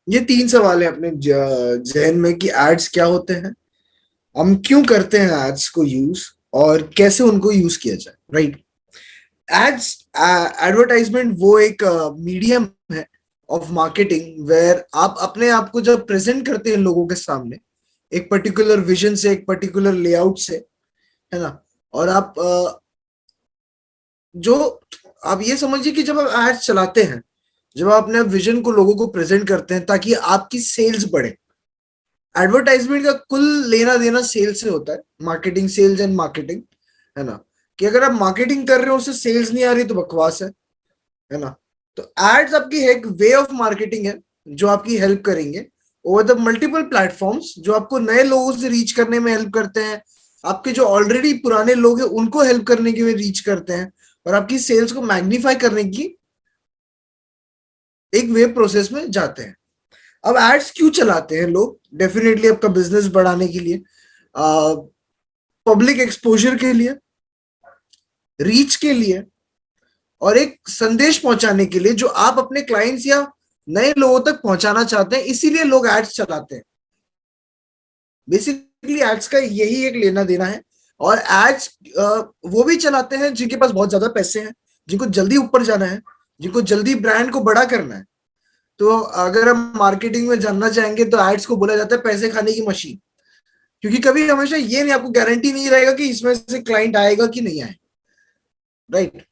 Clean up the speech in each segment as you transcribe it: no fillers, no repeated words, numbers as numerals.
ये तीन सवाल है अपने जहन में कि एड्स क्या होते हैं, हम क्यों करते हैं एड्स को यूज, और कैसे उनको यूज किया जाए, राइट। एड्स, एडवर्टाइजमेंट वो एक मीडियम है ऑफ मार्केटिंग वेयर आप अपने आप को जब प्रेजेंट करते हैं लोगों के सामने एक पर्टिकुलर विजन से, एक पर्टिकुलर लेआउट से, है ना। और आप जो आप ये समझिए कि जब आप एड्स चलाते हैं, जब आप अपने विजन को लोगों को प्रेजेंट करते हैं ताकि आपकी सेल्स बढ़े। एडवर्टाइजमेंट का कुल लेना देना सेल्स से होता है, मार्केटिंग, सेल्स एंड मार्केटिंग, है ना। कि अगर आप मार्केटिंग कर रहे हो उससे सेल्स नहीं आ रही तो बकवास है ना। तो एड्स आपकी एक वे ऑफ मार्केटिंग है जो आपकी हेल्प करेंगे ओवर द मल्टीपल प्लेटफॉर्म्स, जो आपको नए लोगों से रीच करने में हेल्प करते हैं, आपके जो ऑलरेडी पुराने लोग हैं उनको हेल्प करने के लिए रीच करते हैं, और आपकी सेल्स को मैग्नीफाई करने की एक वे प्रोसेस में जाते हैं। अब एड्स क्यों चलाते हैं लोग? डेफिनेटली आपका बिजनेस बढ़ाने के लिए, पब्लिक एक्सपोजर के लिए, रीच के लिए, और एक संदेश पहुंचाने के लिए जो आप अपने क्लाइंट्स या नए लोगों तक पहुंचाना चाहते हैं, इसीलिए लोग एड्स चलाते हैं। बेसिकली एड्स का यही एक लेना देना है। और एड्स वो भी चलाते हैं जिनके पास बहुत ज्यादा पैसे हैं, जिनको जल्दी ऊपर जाना है, जिनको जल्दी ब्रांड को बड़ा करना है। तो अगर हम मार्केटिंग में जानना चाहेंगे तो एड्स को बोला जाता है पैसे खाने की मशीन, क्योंकि कभी हमेशा ये नहीं, आपको गारंटी नहीं रहेगा कि इसमें से क्लाइंट आएगा कि नहीं आएगा, राइट।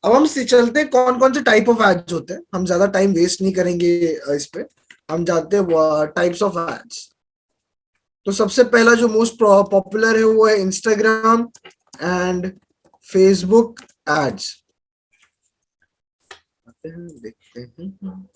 अब हम से चलते हैं कौन कौन से टाइप ऑफ एड्स होते हैं, हम ज्यादा टाइम वेस्ट नहीं करेंगे इस पे। हम जानते हैं टाइप्स ऑफ एड्स। तो सबसे पहला जो मोस्ट पॉपुलर है वो है इंस्टाग्राम एंड फेसबुक एड्स। देखते हैं।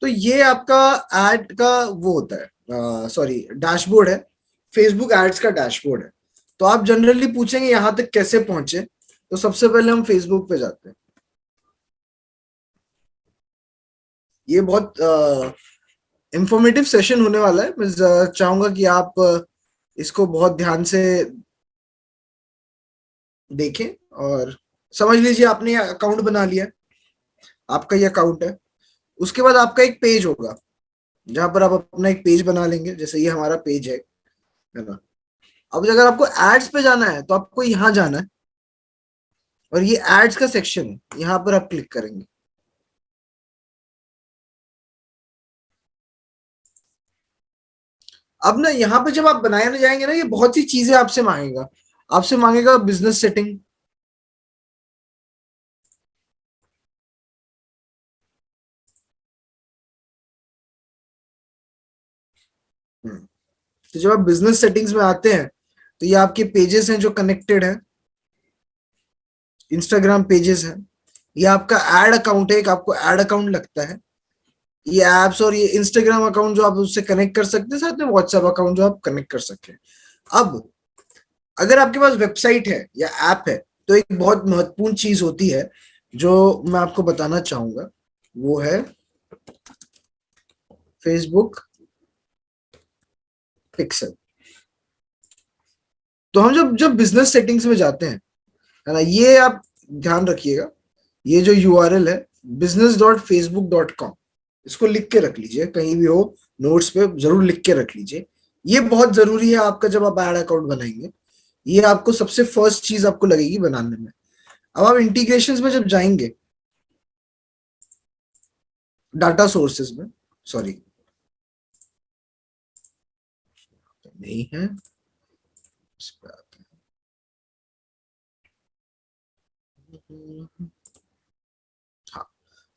तो ये आपका एड का वो होता है, सॉरी, डैशबोर्ड है। फेसबुक एड्स का डैशबोर्ड है। तो आप जनरली पूछेंगे यहां तक कैसे पहुंचे, तो सबसे पहले हम फेसबुक पे जाते हैं। ये बहुत इंफॉर्मेटिव सेशन होने वाला है। मैं चाहूंगा कि आप इसको बहुत ध्यान से देखें और समझ लीजिए आपने ये अकाउंट बना लिया, आपका ये अकाउंट है। उसके बाद आपका एक पेज होगा जहां पर आप अपना एक पेज बना लेंगे, जैसे ये हमारा पेज है ना। अब अगर आपको एड्स पे जाना है तो आपको यहाँ जाना है, और ये एड्स का सेक्शन है, यहाँ पर आप क्लिक करेंगे। अब ना यहाँ पे जब आप बनाने जाएंगे ना, ये बहुत सी चीजें आपसे मांगेगा। आपसे मांगेगा बिजनेस सेटिंग। तो जब आप बिजनेस सेटिंग्स में आते हैं तो ये आपके पेजेस हैं जो कनेक्टेड है, इंस्टाग्राम पेजेस हैं। ये आपका एड अकाउंट है, एक आपको एड अकाउंट लगता है। ये एप्स और ये इंस्टाग्राम अकाउंट जो आप उससे कनेक्ट कर सकते हैं, साथ में व्हाट्सएप अकाउंट जो आप कनेक्ट कर सकते हैं। अब अगर आपके पास वेबसाइट है या ऐप है तो एक बहुत महत्वपूर्ण चीज होती है जो मैं आपको बताना चाहूंगा, वो है फेसबुक पिक्सल। तो हम जब जब बिजनेस सेटिंग्स में जाते हैं, है ना, ये आप ध्यान रखिएगा। ये जो यूआरएल है, business.facebook.com, इसको लिख के रख लीजिए कहीं भी हो, नोट्स पे जरूर लिख के रख लीजिए। ये बहुत जरूरी है आपका जब आप एड अकाउंट बनाएंगे। ये आपको सबसे फर्स्ट चीज आपको लगेगी बनाने में। अब आप इंटीग्रेशंस में जब जाएंगे, डाटा सोर्सेज में, सॉरी नहीं है, इस पे आते हैं। हाँ,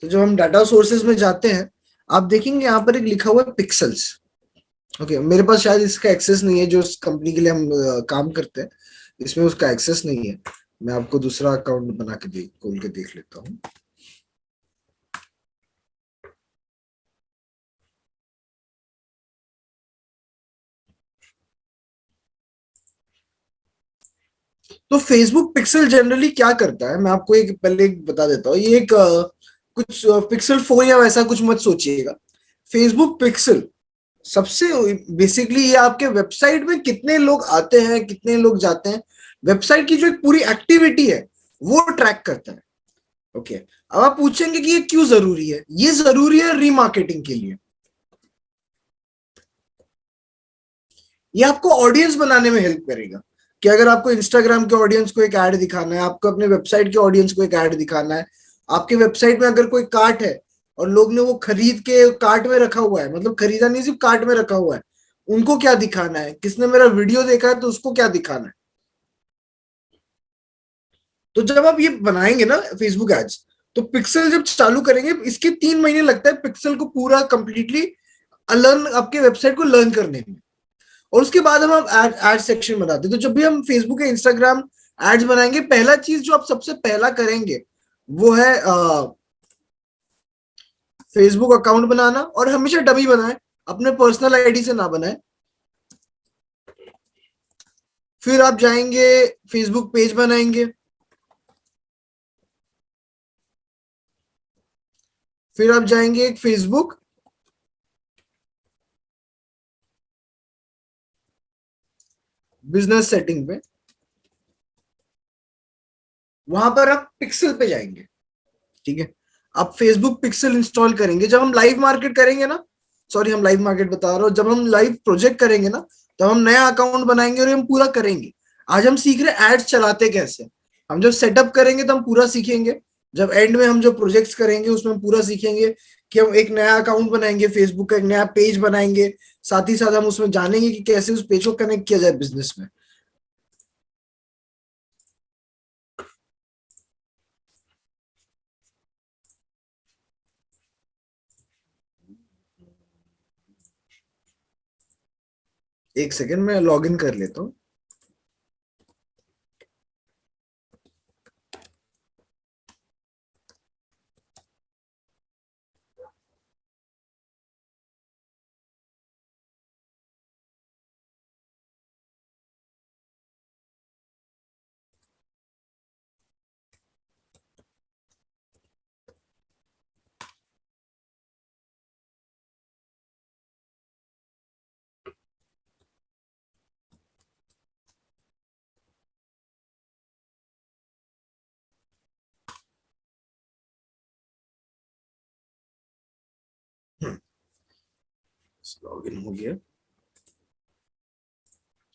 तो जब हम डाटा सोर्सेज में जाते हैं, आप देखेंगे यहाँ पर एक लिखा हुआ है पिक्सल्स। ओके, मेरे पास शायद इसका एक्सेस नहीं है, जो इस कंपनी के लिए हम काम करते हैं इसमें उसका एक्सेस नहीं है। मैं आपको दूसरा अकाउंट बना के देख खोल के देख लेता हूँ। तो फेसबुक पिक्सल जनरली क्या करता है, मैं आपको एक पहले एक बता देता हूँ। ये एक कुछ पिक्सल फोन या वैसा कुछ मत सोचिएगा। फेसबुक पिक्सल सबसे बेसिकली ये आपके वेबसाइट में कितने लोग आते हैं, कितने लोग जाते हैं, वेबसाइट की जो एक पूरी एक्टिविटी है वो ट्रैक करता है। ओके, अब आप पूछेंगे कि ये क्यों जरूरी है। ये जरूरी है रीमार्केटिंग के लिए। ये आपको ऑडियंस बनाने में हेल्प करेगा कि अगर आपको इंस्टाग्राम के ऑडियंस को एक ऐड दिखाना है, आपको अपने वेबसाइट के ऑडियंस को एक ऐड दिखाना है, आपके वेबसाइट में अगर कोई कार्ट है और लोग ने वो खरीद के कार्ट में रखा हुआ है, मतलब खरीदा नहीं, सिर्फ कार्ट में रखा हुआ है, उनको क्या दिखाना है, किसने मेरा वीडियो देखा है तो उसको क्या दिखाना है। तो जब आप ये बनाएंगे ना फेसबुक एड्स, तो पिक्सल जब चालू करेंगे, इसके 3 महीने लगता है पिक्सल को पूरा कंप्लीटली लर्न, आपके वेबसाइट को लर्न करने में। और उसके बाद हम एड सेक्शन बनाते हैं। तो जब भी हम फेसबुक या इंस्टाग्राम एड्स बनाएंगे, पहला चीज जो आप सबसे पहला करेंगे वो है फेसबुक अकाउंट बनाना। और हमेशा डमी बनाए, अपने पर्सनल आईडी से ना बनाए। फिर आप जाएंगे फेसबुक पेज बनाएंगे। फिर आप जाएंगे एक फेसबुक बिजनेस सेटिंग पे, वहां पर आप पिक्सल पे जाएंगे। ठीक है, आप फेसबुक पिक्सल इंस्टॉल करेंगे। जब हम लाइव मार्केट करेंगे ना, सॉरी हम लाइव मार्केट बता रहा हूँ, जब हम लाइव प्रोजेक्ट करेंगे ना, तब हम नया अकाउंट बनाएंगे और हम पूरा करेंगे। आज हम सीख रहे एड्स चलाते कैसे। हम जब सेटअप करेंगे तो हम पूरा सीखेंगे। जब एंड में हम जो प्रोजेक्ट्स करेंगे उसमें हम पूरा सीखेंगे कि हम एक नया अकाउंट बनाएंगे, फेसबुक का एक नया पेज बनाएंगे। साथ ही साथ हम उसमें जानेंगे कि कैसे उस पेज को कनेक्ट किया जाए बिजनेस में। एक सेकेंड मैं लॉग इन कर लेता हूँ। लॉग इन हो गया।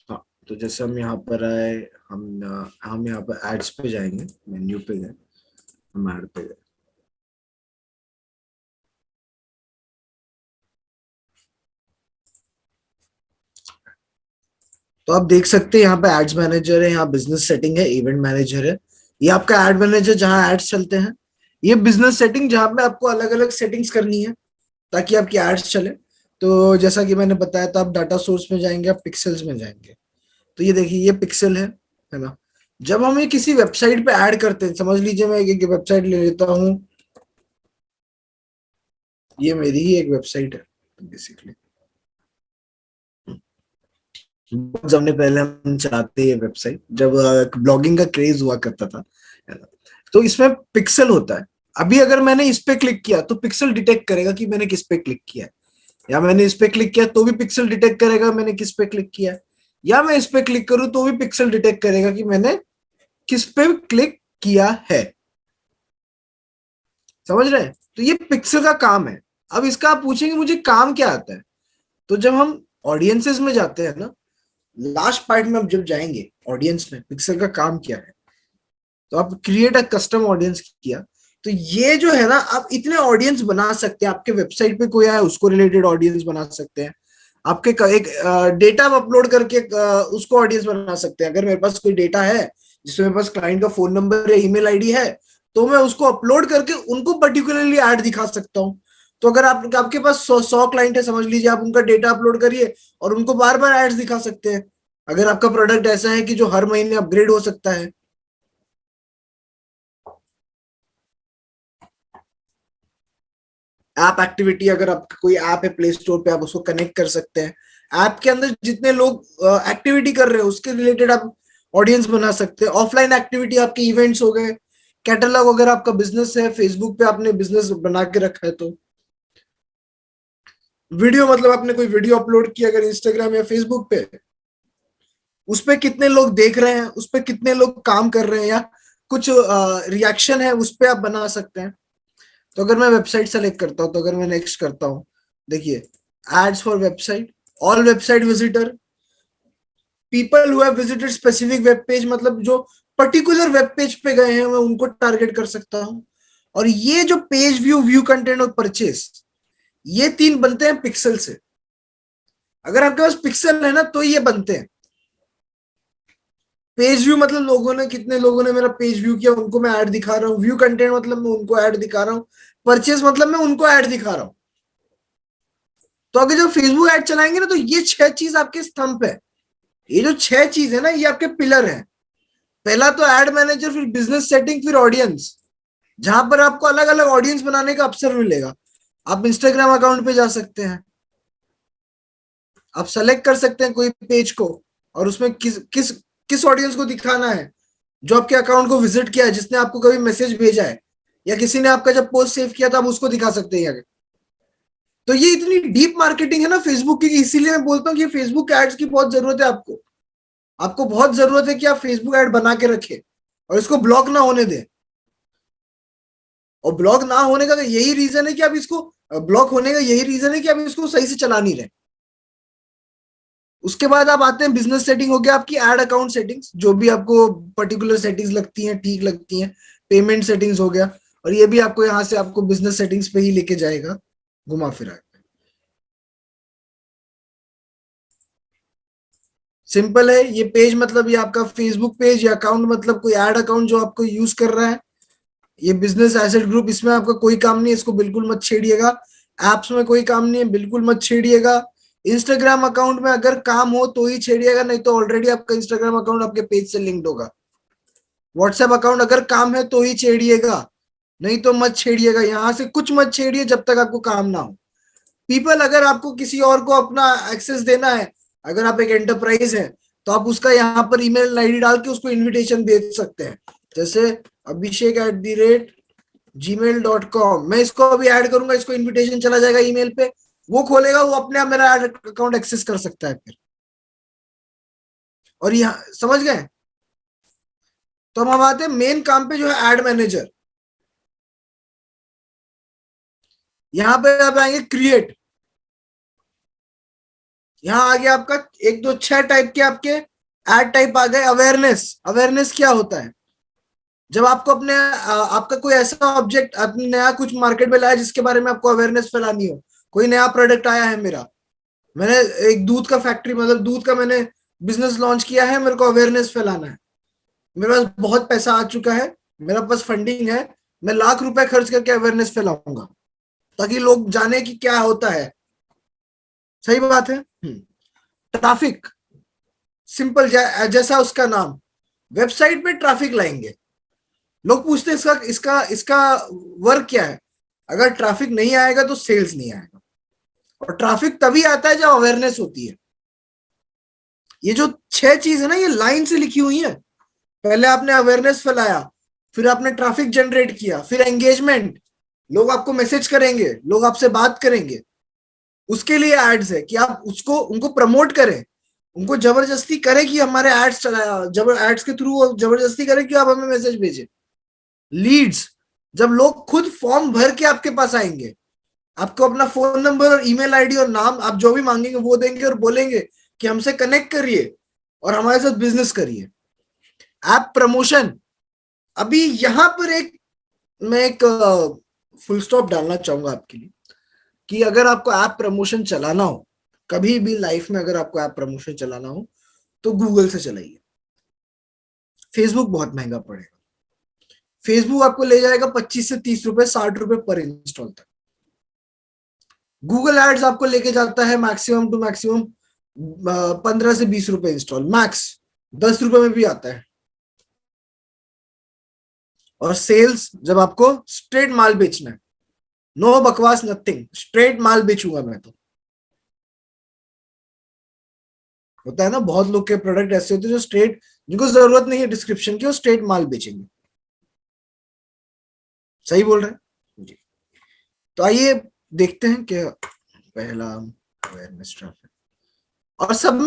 हाँ, तो जैसे हम यहाँ पर आए, हम यहाँ पर एड्स पे जाएंगे, मेन्यू पे गए, हम ऐड पे गए। तो आप देख सकते हैं यहाँ पे एड्स मैनेजर है, यहाँ बिजनेस सेटिंग है, इवेंट मैनेजर है। ये आपका एड मैनेजर जहाँ एड्स चलते हैं। ये बिजनेस सेटिंग जहाँ पे आपको अलग अलग सेटिंग्स करनी है ताकि आपकी एड्स चले। तो जैसा कि मैंने बताया था, आप डाटा सोर्स में जाएंगे, आप पिक्सल्स में जाएंगे। तो ये देखिए, ये पिक्सल है ना। जब हम ये किसी वेबसाइट पे ऐड करते हैं, समझ लीजिए मैं एक वेबसाइट ले लेता हूँ, ये मेरी ही एक वेबसाइट है बेसिकली। बहुत समय पहले हम चलाते ये वेबसाइट, जब ब्लॉगिंग का क्रेज हुआ करता था। तो इसमें पिक्सल होता है। अभी अगर मैंने इस पे क्लिक किया तो पिक्सल डिटेक्ट करेगा कि मैंने किस पे क्लिक किया है। या मैंने इस पे क्लिक किया तो भी पिक्सल डिटेक्ट करेगा मैंने किस पे क्लिक किया है। या मैं इस पे क्लिक करूं तो भी पिक्सल डिटेक्ट करेगा कि मैंने किस पे क्लिक किया है। समझ रहे हैं? तो ये पिक्सल का काम है। अब इसका आप पूछेंगे मुझे काम क्या आता है। तो जब हम ऑडियंसेस में जाते हैं ना, लास्ट पार्ट में अब जब जाएंगे ऑडियंस में, पिक्सल का काम क्या है। तो आप क्रिएट अ कस्टम ऑडियंस किया। तो ये जो है ना, आप इतने ऑडियंस बना सकते हैं। आपके वेबसाइट पे कोई आया उसको रिलेटेड ऑडियंस बना सकते हैं। आपके एक डेटा आप अपलोड करके उसको ऑडियंस बना सकते हैं। अगर मेरे पास कोई डेटा है जिसमें मेरे पास क्लाइंट का फोन नंबर या ईमेल आईडी है, तो मैं उसको अपलोड करके उनको पर्टिकुलरली ऐड दिखा सकता हूँ। तो अगर आप आपके पास 100 क्लाइंट है, समझ लीजिए, आप उनका डेटा अपलोड करिए और उनको बार बार एड्स दिखा सकते हैं। अगर आपका प्रोडक्ट ऐसा है कि जो हर महीने अपग्रेड हो सकता है। ऐप एक्टिविटी, अगर आपका कोई ऐप है प्ले स्टोर पे, आप उसको कनेक्ट कर सकते हैं। ऐप के अंदर जितने लोग एक्टिविटी कर रहे हैं उसके रिलेटेड आप ऑडियंस बना सकते हैं। ऑफलाइन एक्टिविटी आपके इवेंट्स हो गए, कैटलॉग, अगर आपका बिजनेस है, फेसबुक पे आपने बिजनेस बना के रखा है तो। वीडियो मतलब आपने कोई वीडियो अपलोड किया अगर इंस्टाग्राम या फेसबुक पे, उस पे कितने लोग देख रहे हैं, उस पे कितने लोग काम कर रहे हैं, या कुछ रिएक्शन है, उस पे आप बना सकते हैं। तो अगर मैं वेबसाइट सेलेक्ट करता हूं, तो अगर मैं नेक्स्ट करता हूं, देखिए ads for website, all website visitor, people who have visited specific web page, मतलब जो पर्टिकुलर वेब पेज पे गए हैं मैं उनको टारगेट कर सकता हूं। और ये जो पेज व्यू, व्यू कंटेंट और परचेस, ये तीन बनते हैं पिक्सल से। अगर आपके पास पिक्सल है ना तो ये बनते हैं। पेज व्यू मतलब लोगों ने, कितने लोगों ने मेरा पेज व्यू किया उनको मैं ऐड दिखा रहा हूँ। व्यू कंटेंट मतलब मैं उनको ऐड दिखा रहा हूँ। परचेस मतलब मैं उनको ऐड दिखा रहा हूँ। तो अगर जब फेसबुक ऐड चलाएंगे ना, तो ये छह चीज आपके स्तंभ है। ये जो छह चीज है ना, ये आपके पिलर है। पहला तो एड मैनेजर, फिर बिजनेस सेटिंग, फिर ऑडियंस, जहां पर आपको अलग अलग ऑडियंस बनाने का अवसर मिलेगा। आप इंस्टाग्राम अकाउंट पे जा सकते हैं, आप सेलेक्ट कर सकते हैं कोई पेज को, और उसमें किस किस किस ऑडियंस को दिखाना है, जो आपके अकाउंट को विजिट किया है, जिसने आपको कभी मैसेज भेजा है, या किसी ने आपका जब पोस्ट सेव किया था आप उसको दिखा सकते हैं आगे। तो ये इतनी डीप मार्केटिंग है ना फेसबुक की, इसीलिए मैं बोलता हूँ कि फेसबुक एड्स की बहुत जरूरत है आपको। आपको बहुत जरूरत है कि आप फेसबुक ऐड बना के रखें और इसको ब्लॉक ना होने दें। और ब्लॉक ना होने का यही रीजन है कि आप इसको, ब्लॉक होने का यही रीजन है कि आप इसको सही से चला नहीं रहे। उसके बाद आप आते हैं बिजनेस सेटिंग, हो गया आपकी एड अकाउंट सेटिंग्स, जो भी आपको पर्टिकुलर सेटिंग्स लगती हैं, ठीक लगती हैं। पेमेंट सेटिंग्स हो गया, और ये भी आपको यहाँ से आपको बिजनेस सेटिंग्स पे ही लेके जाएगा घुमा फिरा के। सिंपल है ये पेज, मतलब ये आपका फेसबुक पेज या अकाउंट, मतलब कोई एड अकाउंट जो आपको यूज कर रहा है। ये बिजनेस एसेट ग्रुप, इसमें आपका कोई काम नहीं है, इसको बिल्कुल मत छेड़िएगा। एप्स में कोई काम नहीं है, बिल्कुल मत छेड़िएगा। इंस्टाग्राम अकाउंट में अगर काम हो तो ही छेड़िएगा, नहीं तो ऑलरेडी आपका इंस्टाग्राम अकाउंट आपके पेज से लिंक्ड होगा। व्हाट्सएप अकाउंट अगर काम है तो ही छेड़िएगा, नहीं तो मत छेड़िएगा। यहां से कुछ मत छेड़िए जब तक आपको काम ना हो। पीपल, अगर आपको किसी और को अपना एक्सेस देना है, अगर आप एक एंटरप्राइज है, तो आप उसका यहाँ पर ईमेल आईडी डाल के उसको इन्विटेशन भेज सकते हैं। जैसे abhishek@gmail.com, मैं इसको अभी ऐड करूंगा, इसको इन्विटेशन चला जाएगा ईमेल पे, वो खोलेगा, वो अपने आप मेरा अकाउंट एक्सेस कर सकता है फिर। और यहाँ समझ गए। तो हम आते हैं मेन काम पे, जो है एड मैनेजर। यहाँ पे आप आएंगे क्रिएट। यहाँ आ गया आपका एक दो छह टाइप के आपके एड टाइप आ गए। अवेयरनेस, अवेयरनेस क्या होता है? जब आपको अपने आपका कोई ऐसा ऑब्जेक्ट, अपने नया कुछ मार्केट में लाया जिसके बारे में आपको अवेयरनेस फैलानी हो। कोई नया प्रोडक्ट आया है मेरा, मैंने एक दूध का फैक्ट्री, मतलब दूध का मैंने बिजनेस लॉन्च किया है, मेरे को अवेयरनेस फैलाना है। मेरे पास बहुत पैसा आ चुका है, मेरा पास फंडिंग है, मैं लाख रुपए खर्च करके अवेयरनेस फैलाऊंगा, ताकि लोग जाने कि क्या होता है। सही बात है। ट्रैफिक, सिंपल, जैसा उसका नाम, वेबसाइट पे ट्रैफिक लाएंगे। लोग पूछते हैं इसका इसका इसका वर्क क्या है। अगर ट्रैफिक नहीं आएगा तो सेल्स नहीं आएगा, और ट्रैफिक तभी आता है जब अवेयरनेस होती है। ये जो छह चीज है ना, ये लाइन से लिखी हुई है। पहले आपने अवेयरनेस फैलाया, फिर आपने ट्रैफिक जनरेट किया, फिर एंगेजमेंट, लोग आपको मैसेज करेंगे, लोग आपसे बात करेंगे। उसके लिए एड्स है कि आप उसको उनको प्रमोट करें, उनको जबरदस्ती करें कि हमारे एड्स चलाया, एड्स के थ्रू जबरदस्ती करें कि आप हमें मैसेज भेजें। लीड्स, जब लोग खुद फॉर्म भर के आपके पास आएंगे, आपको अपना फोन नंबर और ईमेल आईडी और नाम, आप जो भी मांगेंगे वो देंगे, और बोलेंगे कि हमसे कनेक्ट करिए और हमारे साथ बिजनेस करिए। ऐप प्रमोशन, अभी यहां पर एक, मैं एक फुल स्टॉप डालना चाहूंगा आपके लिए, कि अगर आपको ऐप प्रमोशन चलाना हो, कभी भी लाइफ में अगर आपको ऐप प्रमोशन चलाना हो, तो गूगल से चलाइए। फेसबुक बहुत महंगा पड़ेगा। फेसबुक आपको ले जाएगा 25 से 30 रुपए, 60 रुपए पर इंस्टॉल तक। गूगल एड्स आपको लेके जाता है मैक्सिमम टू मैक्सिमम 15 से 20 रुपए इंस्टॉल, मैक्स 10 रुपए में भी आता है। और सेल्स, जब आपको स्ट्रेट माल बेचना है, नो बकवास, नथिंग, स्ट्रेट माल बेचूंगा मैं तो। होता है ना, बहुत लोग के प्रोडक्ट ऐसे होते हैं जो स्ट्रेट, जिनको जरूरत नहीं है डिस्क्रिप्शन की, वो स्ट्रेट माल बेचेंगे। सही बोल रहे हैं जी। तो आइए देखते हैं कि पहला अवेयरनेस ट्रैफिक, और सब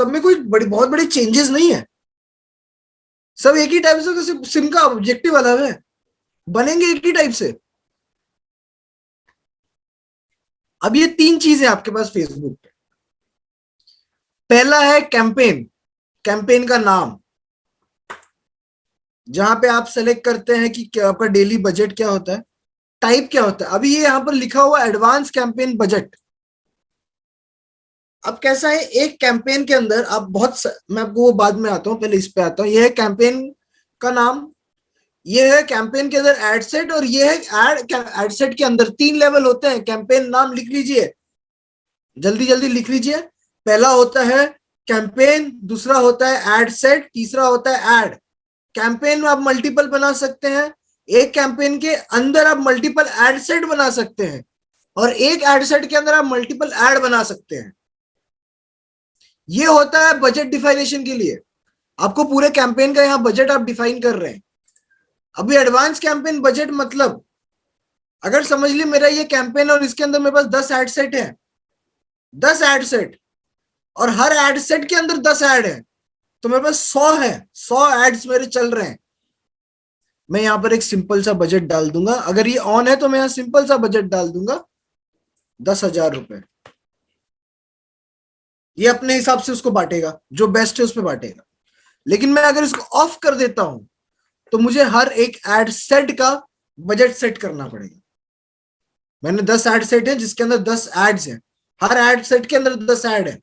में कोई बड़ी बहुत बड़ी चेंजेस नहीं है। सब एक ही टाइप से, तो सिम का ऑब्जेक्टिव अलग है, बनेंगे एक ही टाइप से। अब ये 3 चीजें आपके पास फेसबुक पे। पहला है कैंपेन, कैंपेन का नाम, जहां पे आप सेलेक्ट करते हैं कि क्या आपका डेली बजट क्या होता है, टाइप क्या होता है। अभी ये यहां पर लिखा हुआ एडवांस कैंपेन बजट। अब कैसा है, एक कैंपेन के अंदर आप मैं आपको वो बाद में आता हूं, पहले इस पे आता हूं। ये है कैंपेन का नाम, ये है कैंपेन के अंदर एड सेट, और ये है एड सेट के अंदर 3 लेवल होते हैं। कैंपेन नाम लिख लीजिए, जल्दी जल्दी लिख लीजिए। पहला होता है कैंपेन, दूसरा होता है एड सेट, तीसरा होता है एड। कैंपेन में आप मल्टीपल बना सकते हैं, एक कैंपेन के अंदर आप मल्टीपल एड सेट बना सकते हैं, और एक एड सेट के अंदर आप मल्टीपल एड बना सकते हैं। ये होता है बजट डिफाइनेशन के लिए। आपको पूरे कैंपेन का यहां बजट आप डिफाइन कर रहे हैं। अभी एडवांस कैंपेन बजट मतलब, अगर समझ ली मेरा ये कैंपेन और इसके अंदर मेरे पास 10 एड सेट है, 10 एड सेट, और हर एड सेट के अंदर 10 एड है, तो मेरे पास 100 है, 100 एड्स मेरे चल रहे हैं। मैं यहां पर एक सिंपल सा बजट डाल दूंगा। अगर ये ऑन है तो मैं यहां सिंपल सा बजट डाल दूंगा, 10,000 रुपए। ये अपने हिसाब से उसको बांटेगा, जो बेस्ट है उस पर बांटेगा। लेकिन मैं अगर इसको ऑफ कर देता हूं, तो मुझे हर एक एड सेट का बजट सेट करना पड़ेगा। मैंने 10 एड सेट है जिसके अंदर 10 एड्स हैं, हर एड सेट के अंदर 10 एड है,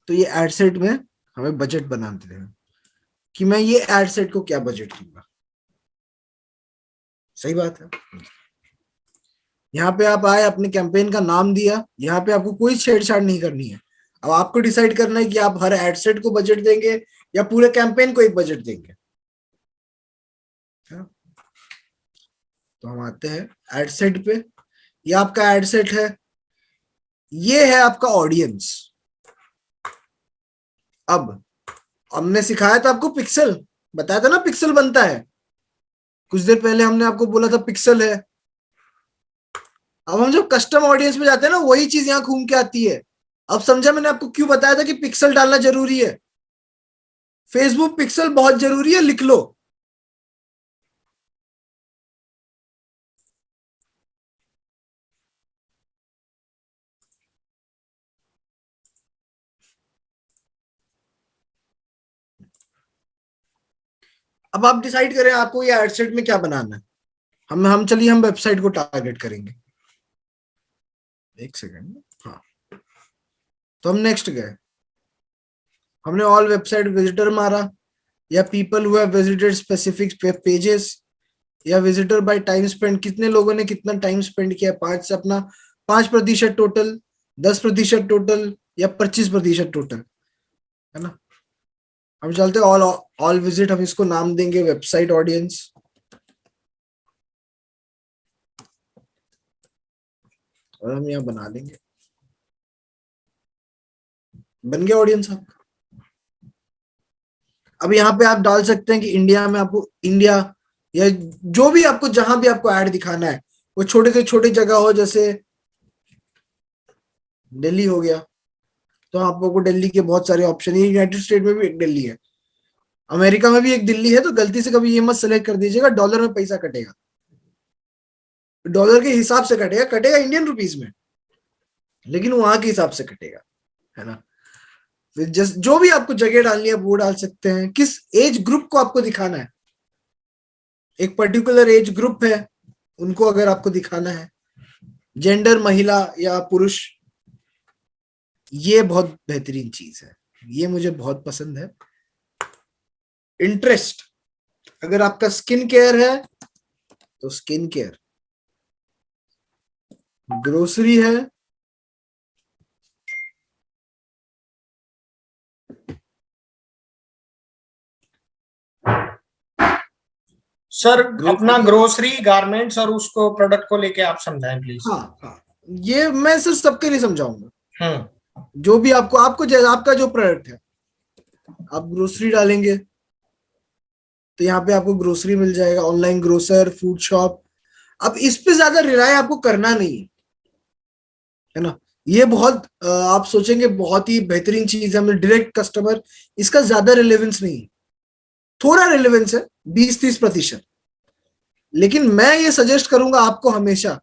तो ये एड सेट में हमें बजट बनाते हैं कि मैं ये एड सेट को क्या बजट दूंगा। सही बात है। यहाँ पे आप आए, अपने कैंपेन का नाम दिया, यहाँ पे आपको कोई छेड़छाड़ नहीं करनी है। अब आपको डिसाइड करना है कि आप हर एड सेट को बजट देंगे या पूरे कैंपेन को एक बजट देंगे। तो हम आते हैं एड सेट पे। ये आपका एड सेट है, ये है आपका ऑडियंस। अब हमने सिखाया था आपको पिक्सल, बताया था ना पिक्सल बनता है, कुछ देर पहले हमने आपको बोला था पिक्सल है। अब हम जब कस्टम ऑडियंस में जाते हैं ना, वही चीज यहाँ घूम के आती है। अब समझा मैंने आपको क्यों बताया था कि पिक्सल डालना जरूरी है। फेसबुक पिक्सल बहुत जरूरी है, लिख लो। अब आप डिसाइड करें आपको ये एडसेट में क्या बनाना है। हम चलिए हम वेबसाइट को टारगेट करेंगे। एक सेकंड। हाँ, तो हम नेक्स्ट गए, हमने ऑल वेबसाइट विजिटर मारा, या people who have visited specific pages, या विजिटर बाय टाइम स्पेंड, कितने लोगों ने कितना टाइम स्पेंड किया, 5 से अपना 5% टोटल, 10% टोटल, या 25% टोटल, है ना। हम चलते ऑल ऑल विजिट, हम इसको नाम देंगे वेबसाइट ऑडियंस। और हम यहाँ बना लेंगे, बन गया ऑडियंस आपका। अब यहाँ पे आप डाल सकते हैं कि इंडिया में आपको, इंडिया या जो भी आपको, जहां भी आपको ऐड दिखाना है, वो छोटे से छोटी जगह हो, जैसे दिल्ली हो गया, तो आपको दिल्ली के बहुत सारे ऑप्शन है। यूनाइटेड स्टेट में भी एक दिल्ली है, अमेरिका में भी एक दिल्ली है। तो गलती से कभी ये मत सेलेक्ट कर दीजिएगा, डॉलर में पैसा कटेगा, डॉलर के हिसाब से कटेगा, कटेगा इंडियन रुपीज में, लेकिन वहां के हिसाब से कटेगा, है ना। फिर जो भी आपको जगह डालनी है वो डाल सकते हैं। किस एज ग्रुप को आपको दिखाना है, एक पर्टिकुलर एज ग्रुप है, उनको अगर आपको दिखाना है, जेंडर महिला या पुरुष, ये बहुत बेहतरीन चीज है, ये मुझे बहुत पसंद है। इंटरेस्ट, अगर आपका स्किन केयर है तो स्किन केयर, ग्रोसरी है, सर अपना ग्रोसरी, गारमेंट्स और उसको प्रोडक्ट को लेके आप समझाएं प्लीज। हाँ हाँ, ये मैं सिर्फ सबके लिए समझाऊंगा। जो भी आपको आपको जैसा आपका जो प्रोडक्ट है, आप ग्रोसरी डालेंगे तो यहाँ पे आपको ग्रोसरी मिल जाएगा, ऑनलाइन ग्रोसर, फूड शॉप। अब इस पे ज्यादा रिलाय आपको करना नहीं है ना। ये बहुत आप सोचेंगे बहुत ही बेहतरीन चीज है, हमें डायरेक्ट कस्टमर, इसका ज्यादा रिलेवेंस नहीं है, थोड़ा रिलेवेंस है 20-30%। लेकिन मैं ये सजेस्ट करूंगा आपको हमेशा,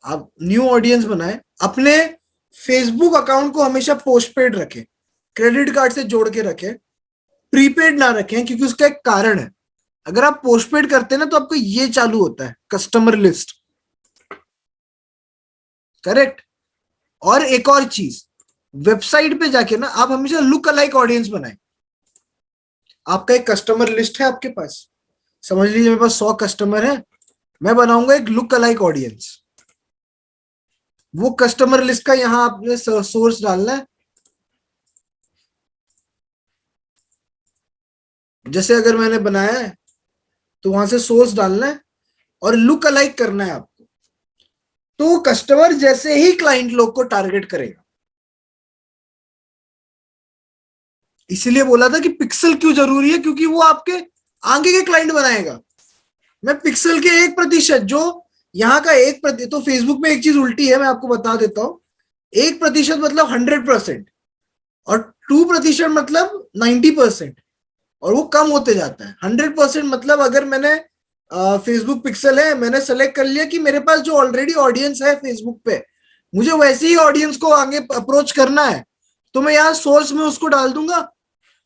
आप न्यू ऑडियंस बनाए, अपने फेसबुक अकाउंट को हमेशा पोस्टपेड रखें, क्रेडिट कार्ड से जोड़ के रखें, प्रीपेड ना रखें, क्योंकि उसका एक कारण है। अगर आप पोस्टपेड करते हैं ना तो आपको ये चालू होता है, कस्टमर लिस्ट, करेक्ट। और एक और चीज, वेबसाइट पे जाके ना आप हमेशा लुक अलाइक ऑडियंस बनाए। आपका एक कस्टमर लिस्ट है आपके पास, समझ लीजिए मेरे पास 100 कस्टमर है, मैं बनाऊंगा एक लुक अलाइक ऑडियंस। वो कस्टमर लिस्ट का यहां आपने सोर्स डालना है, जैसे अगर मैंने बनाया है तो वहां से सोर्स डालना है और लुक अलाइक करना है आपको, तो कस्टमर जैसे ही क्लाइंट लोग को टारगेट करेगा। इसीलिए बोला था कि पिक्सल क्यों जरूरी है, क्योंकि वो आपके आगे के क्लाइंट बनाएगा। मैं पिक्सल के 1% जो यहाँ का 1%, तो फेसबुक में एक चीज उल्टी है, मैं आपको बता देता हूँ। 1% मतलब 100%, और 2% मतलब 90%, और वो कम होते जाता है। 100% मतलब अगर मैंने फेसबुक पिक्सल है, मैंने सेलेक्ट कर लिया कि मेरे पास जो ऑलरेडी ऑडियंस है फेसबुक पे, मुझे वैसे ही ऑडियंस को आगे अप्रोच करना है, तो मैं यहाँ सोर्स में उसको डाल दूंगा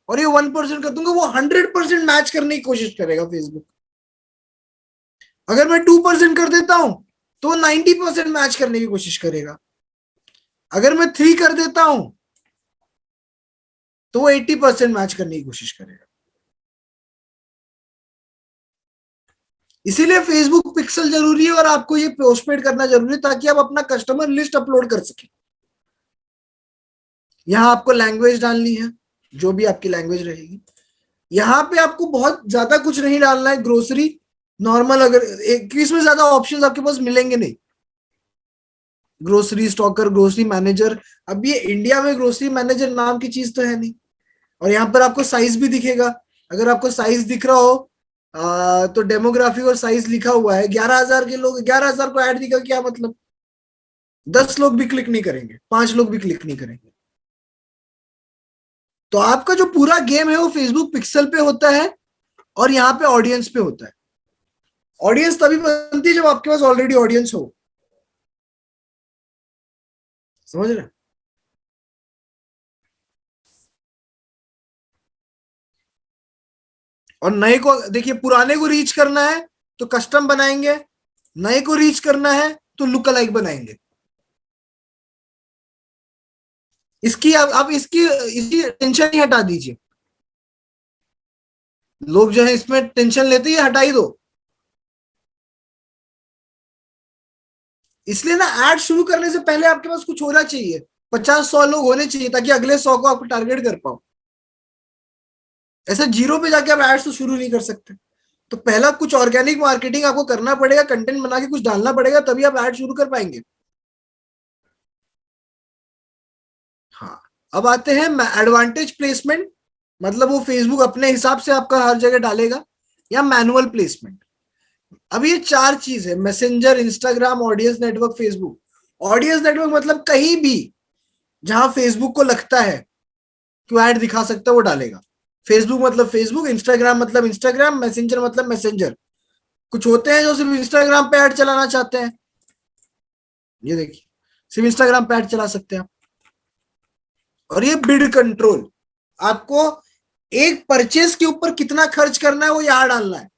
और ये 1% कर दूंगा, वो 100% मैच करने की कोशिश करेगा फेसबुक। अगर मैं 2% कर देता हूं तो 90% मैच करने की कोशिश करेगा। अगर मैं 3 कर देता हूं तो वो 80% मैच करने की कोशिश करेगा। इसीलिए फेसबुक पिक्सल जरूरी है और आपको ये पोस्टपेड करना जरूरी है, ताकि आप अपना कस्टमर लिस्ट अपलोड कर सके। यहां आपको लैंग्वेज डालनी है, जो भी आपकी लैंग्वेज रहेगी। यहाँ पे आपको बहुत ज्यादा कुछ नहीं डालना है, ग्रोसरी नॉर्मल, अगर एक इसमें ज्यादा ऑप्शंस आपके पास मिलेंगे नहीं। ग्रोसरी स्टॉकर, ग्रोसरी मैनेजर, अब ये इंडिया में ग्रोसरी मैनेजर नाम की चीज तो है नहीं। और यहाँ पर आपको साइज भी दिखेगा, अगर आपको साइज दिख रहा हो तो डेमोग्राफी और साइज लिखा हुआ है। 11,000 के लोग, 11,000 को ऐड दिखा, क्या मतलब? 10 लोग भी क्लिक नहीं करेंगे, 5 लोग भी क्लिक नहीं करेंगे। तो आपका जो पूरा गेम है वो फेसबुक पिक्सल पे होता है और यहाँ पे ऑडियंस पे होता है। ऑडियंस तभी बनती है जब आपके पास ऑलरेडी ऑडियंस हो, समझ रहे? और नए को देखिए, पुराने को रीच करना है तो कस्टम बनाएंगे, नए को रीच करना है तो लुक अलाइक बनाएंगे। इसकी अब इसकी इसकी टेंशन ही हटा दीजिए। लोग जो है इसमें टेंशन लेते हैं, हटा ही दो। इसलिए ना ऐड शुरू करने से पहले आपके पास कुछ होना चाहिए, 50-100 लोग होने चाहिए, ताकि अगले 100 को आपको टारगेट कर पाओ। ऐसे जीरो पे जाके आप एड्स तो शुरू नहीं कर सकते। तो पहला कुछ ऑर्गेनिक मार्केटिंग आपको करना पड़ेगा, कंटेंट बना के कुछ डालना पड़ेगा, तभी आप ऐड शुरू कर पाएंगे। हाँ, अब आते हैं एडवांटेज प्लेसमेंट, मतलब वो फेसबुक अपने हिसाब से आपका हर जगह डालेगा, या मैनुअल प्लेसमेंट। अब ये 4 चीज है, messenger, Instagram, audience network, Facebook. Audience network मतलब कहीं भी जहां फेसबुक को लगता है कि वो ऐड दिखा सकता है वो डालेगा। फेसबुक मतलब फेसबुक, इंस्टाग्राम मतलब इंस्टाग्राम, मैसेंजर मतलब मैसेंजर। कुछ होते हैं जो सिर्फ इंस्टाग्राम पे ऐड चलाना चाहते हैं, ये देखिए, सिर्फ इंस्टाग्राम पे ऐड चला सकते हैं। और ये बिड कंट्रोल, आपको एक परचेस के ऊपर कितना खर्च करना है वो यहां डालना है।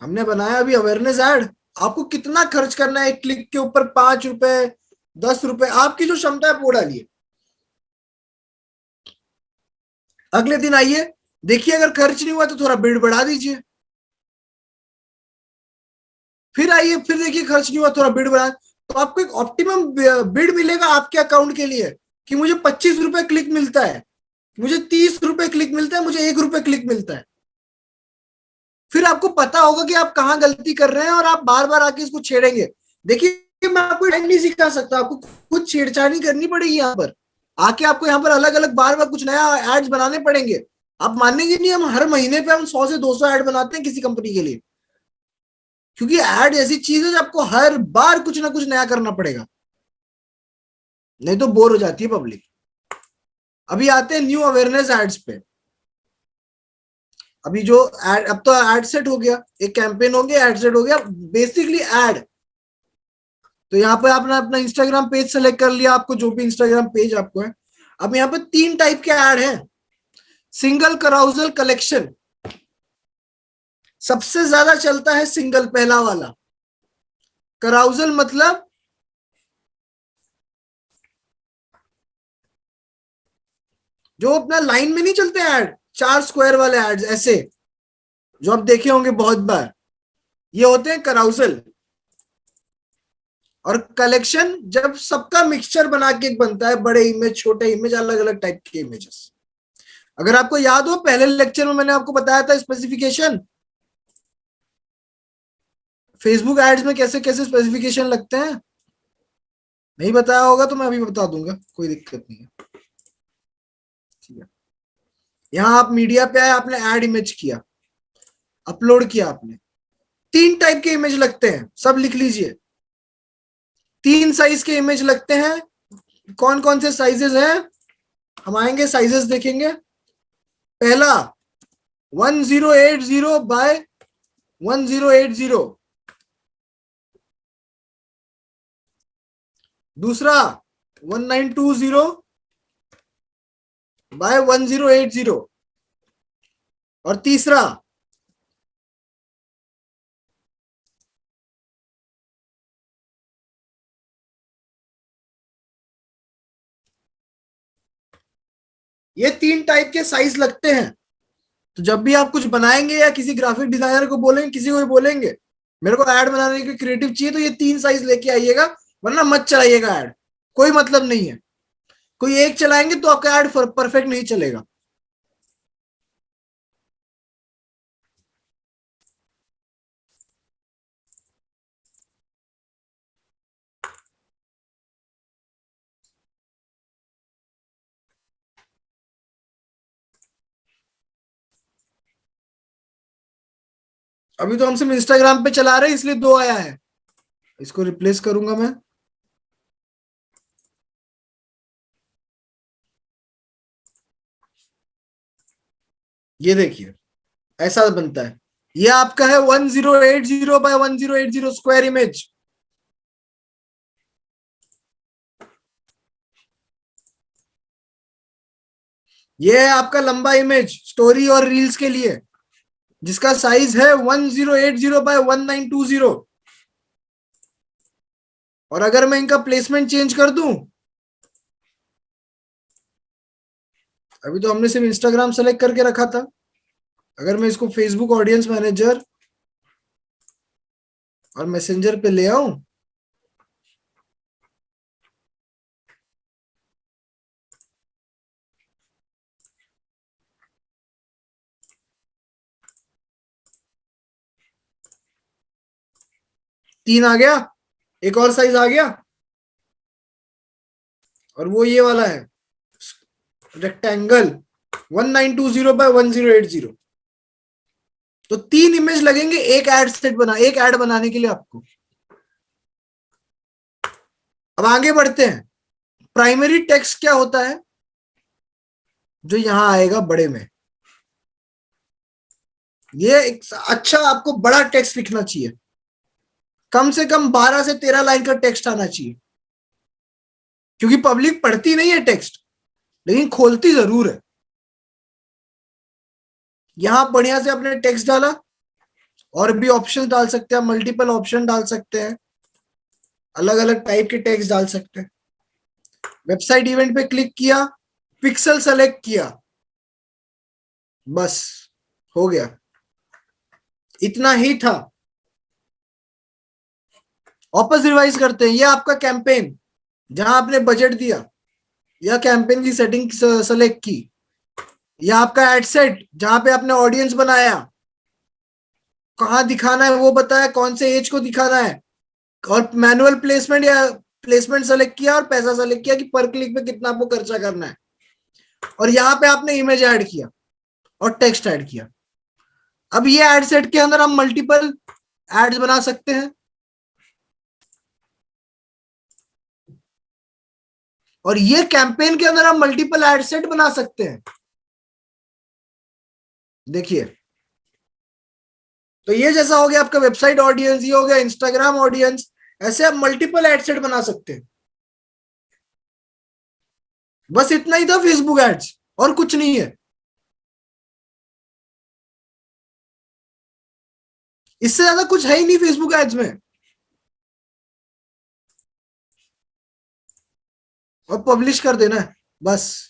हमने बनाया अभी अवेयरनेस ऐड, आपको कितना खर्च करना है एक क्लिक के ऊपर, 5 रुपए, 10 रुपए, आपकी जो क्षमता है वो डालिए। अगले दिन आइए, देखिए अगर खर्च नहीं हुआ तो थोड़ा बिड बढ़ा दीजिए। फिर आइए, फिर देखिए खर्च नहीं हुआ, थोड़ा बिड बढ़ा, तो आपको एक ऑप्टिमम बिड मिलेगा आपके अकाउंट के लिए, कि मुझे 25 रुपए क्लिक मिलता है, मुझे 30 रुपए क्लिक मिलता है, मुझे 1 रुपए क्लिक मिलता है। फिर आपको पता होगा कि आप कहाँ गलती कर रहे हैं और आप बार बार आके इसको छेड़ेंगे। देखिए मैं आपको टाइम नहीं सिखा सकता, आपको कुछ छेड़छाड़ी करनी पड़ेगी यहाँ पर आके, आपको यहाँ पर अलग अलग बार बार कुछ नया एड्स बनाने पड़ेंगे। आप मानेंगे नहीं, हम हर महीने पे हम 100 से 200 ऐड बनाते हैं किसी कंपनी के लिए, क्योंकि ऐड ऐसी चीज है जो आपको हर बार कुछ ना कुछ नया करना पड़ेगा, नहीं तो बोर हो जाती है पब्लिक। अभी आते हैं न्यू अवेयरनेस एड्स पे। अभी जो एड, अब तो एड सेट हो गया, एक कैंपेन हो गया, एड सेट हो गया, बेसिकली एड। तो यहाँ पे आपने अपना इंस्टाग्राम पेज सेलेक्ट कर लिया, आपको जो भी इंस्टाग्राम पेज आपको है। अब यहाँ पे 3 टाइप के ऐड हैं। Single, कराउजल, collection. सबसे ज्यादा चलता है सिंगल, पहला वाला। कराउजल मतलब जो अपना लाइन में नहीं चलते ऐड, 4 स्क्वायर वाले एड्स ऐसे, जो आप देखे होंगे बहुत बार, ये होते हैं कराउजल। और कलेक्शन जब सबका मिक्सचर बना के एक बनता है, बड़े इमेज, छोटे इमेज, अलग अलग टाइप के इमेजेस। अगर आपको याद हो, पहले लेक्चर में मैंने आपको बताया था स्पेसिफिकेशन, फेसबुक एड्स में कैसे कैसे स्पेसिफिकेशन लगते हैं। नहीं बताया होगा तो मैं अभी बता दूंगा, कोई दिक्कत नहीं है। ठीक है, यहां आप मीडिया पे आए, आपने एड इमेज किया, अपलोड किया आपने। 3 टाइप के इमेज लगते हैं, सब लिख लीजिए। 3 साइज के इमेज लगते हैं। कौन कौन से साइजेस हैं, हम आएंगे साइजेस देखेंगे। पहला 1080 बाय 1080। दूसरा 1920 बाय 1080। और तीसरा ये 3 टाइप के साइज लगते हैं। तो जब भी आप कुछ बनाएंगे या किसी ग्राफिक डिजाइनर को बोलेंगे, किसी को भी बोलेंगे मेरे को ऐड बनाने की क्रिएटिव चाहिए, तो ये 3 साइज लेके आइएगा, वरना मत चलाइएगा ऐड, कोई मतलब नहीं है। कोई एक चलाएंगे तो आपका ऐड परफेक्ट नहीं चलेगा। अभी तो हम सिर्फ इंस्टाग्राम पे चला रहे हैं, इसलिए 2 आया है। इसको रिप्लेस करूंगा मैं। ये देखिए ऐसा बनता है। ये आपका है 1080 बाय 1080 स्क्वायर इमेज। ये है आपका लंबा इमेज स्टोरी और रील्स के लिए, जिसका साइज है 1080 बाय 1920। और अगर मैं इनका प्लेसमेंट चेंज कर दूं, अभी तो हमने सिर्फ इंस्टाग्राम सेलेक्ट करके रखा था, अगर मैं इसको फेसबुक ऑडियंस मैनेजर और मैसेंजर पे ले आऊं, तीन आ गया, एक और साइज आ गया, और वो ये वाला है रेक्टेंगल 1920 बाय 1080। तो 3 इमेज लगेंगे एक ऐड बनाने के लिए आपको। अब आगे बढ़ते हैं। प्राइमरी टेक्स्ट क्या होता है, जो यहां आएगा बड़े में। ये एक अच्छा आपको बड़ा टेक्स्ट लिखना चाहिए, कम से कम 12 से 13 लाइन का टेक्स्ट आना चाहिए, क्योंकि पब्लिक पढ़ती नहीं है टेक्स्ट, लेकिन खोलती जरूर है। यहां बढ़िया से आपने टेक्स्ट डाला, और भी ऑप्शन डाल सकते हैं, मल्टीपल ऑप्शन डाल सकते हैं, अलग अलग टाइप के टेक्स्ट डाल सकते हैं। वेबसाइट इवेंट पे क्लिक किया, पिक्सल सेलेक्ट किया, बस हो गया, इतना ही था। वापस रिवाइज करते हैं। ये आपका कैंपेन, जहां आपने बजट दिया या कैंपेन की सेटिंग सेलेक्ट की, या आपका एड सेट जहां पे आपने ऑडियंस बनाया, कहां दिखाना है वो बताया, कौन से एज को दिखाना है, और मैनुअल प्लेसमेंट या प्लेसमेंट सेलेक्ट किया और पैसा सेलेक्ट किया कि पर क्लिक पे कितना आपको खर्चा करना है, और यहाँ पे आपने इमेज ऐड किया और टेक्स्ट ऐड किया। अब ये एड सेट के अंदर हम मल्टीपल एड्स बना सकते हैं, और ये कैंपेन के अंदर हम मल्टीपल एड सेट बना सकते हैं। देखिए, तो ये जैसा हो गया आपका वेबसाइट ऑडियंस, ये हो गया इंस्टाग्राम ऑडियंस, ऐसे आप मल्टीपल एड सेट बना सकते हैं। बस इतना ही था फेसबुक एड्स, और कुछ नहीं है। इससे ज्यादा कुछ है ही नहीं फेसबुक एड्स में। और पब्लिश कर देना है बस।